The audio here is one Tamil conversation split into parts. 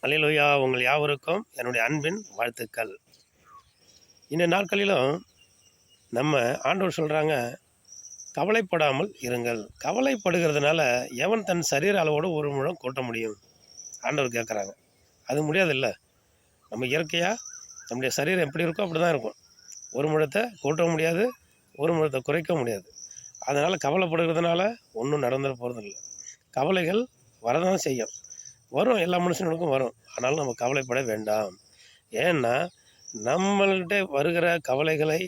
அல்லேலூயா! உங்கள் யாவருக்கும் என்னுடைய அன்பின் வாழ்த்துக்கள். இந்த நாட்களிலும் நம்ம ஆண்டவர் சொல்கிறாங்க, கவலைப்படாமல் இருங்கள். கவலைப்படுகிறதுனால எவன் தன் சரீர அளவோடு ஒரு முழம் கூட்ட முடியும்? ஆண்டவர் கேட்குறாங்க. அது முடியாதுல்ல. நம்ம இயற்கையாக நம்முடைய சரீரம் எப்படி இருக்கோ அப்படி தான் இருக்கும். ஒரு முழத்தை கூட்ட முடியாது, ஒரு முழத்தை குறைக்க முடியாது. அதனால் கவலைப்படுகிறதுனால ஒன்றும் நடந்துட போகிறதில்ல. கவலைகள் வரதான் செய்யும். வரும், எல்லா மனுஷனுக்கும் வரும். ஆனாலும் நம்ம கவலைப்பட வேண்டாம். ஏன்னா நம்மள்கிட்ட வருகிற கவலைகளை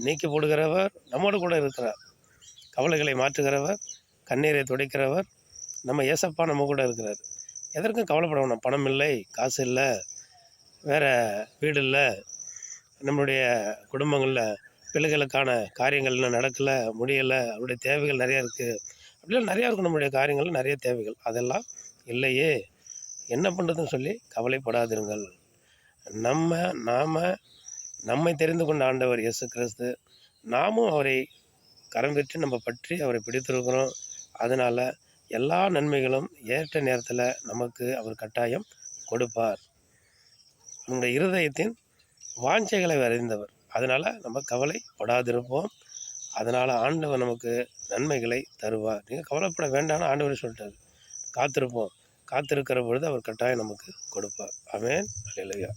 நீக்கி போடுகிறவர் நம்மோடு கூட இருக்கிறார். கவலைகளை மாற்றுகிறவர், கண்ணீரை துடைக்கிறவர் நம்ம ஏசப்பா நம்ம கூட இருக்கிறார். எதற்கும் கவலைப்பட வேணாம். பணம் இல்லை, காசு இல்லை, வேறு வீடு இல்லை, நம்மளுடைய குடும்பங்களில் பிள்ளைகளுக்கான காரியங்கள் இன்னும் நடக்கலை, முடியலை, அவருடைய தேவைகள் நிறையா இருக்குது. அப்படிலாம் நிறையா இருக்கும். நம்மளுடைய காரியங்கள் நிறைய தேவைகள். அதெல்லாம் இல்லையே, என்ன பண்ணுறதுன்னு சொல்லி கவலைப்படாதிருங்கள். நாம் நம்மை தெரிந்து கொண்ட ஆண்டவர் இயேசு கிறிஸ்து, நாமும் அவரை கரம் பெற்று நம்ம பற்றி அவரை பிடித்திருக்கிறோம். அதனால் எல்லா நன்மைகளும் ஏற்ற நேரத்தில் நமக்கு அவர் கட்டாயம் கொடுப்பார். நம்முடைய இருதயத்தின் வாஞ்சைகளை அறிந்தவர். அதனால் நம்ம கவலைப்படாதிருப்போம். அதனால் ஆண்டவர் நமக்கு நன்மைகளை தருவார். நீங்கள் கவலைப்பட வேண்டாம்னு ஆண்டவர் சொல்லிட்டார். காத்திருப்போம். காத்திருக்கிற பொழுது அவர் கட்டாயம் நமக்கு கொடுப்பார். ஆமென். அல்லேலூயா.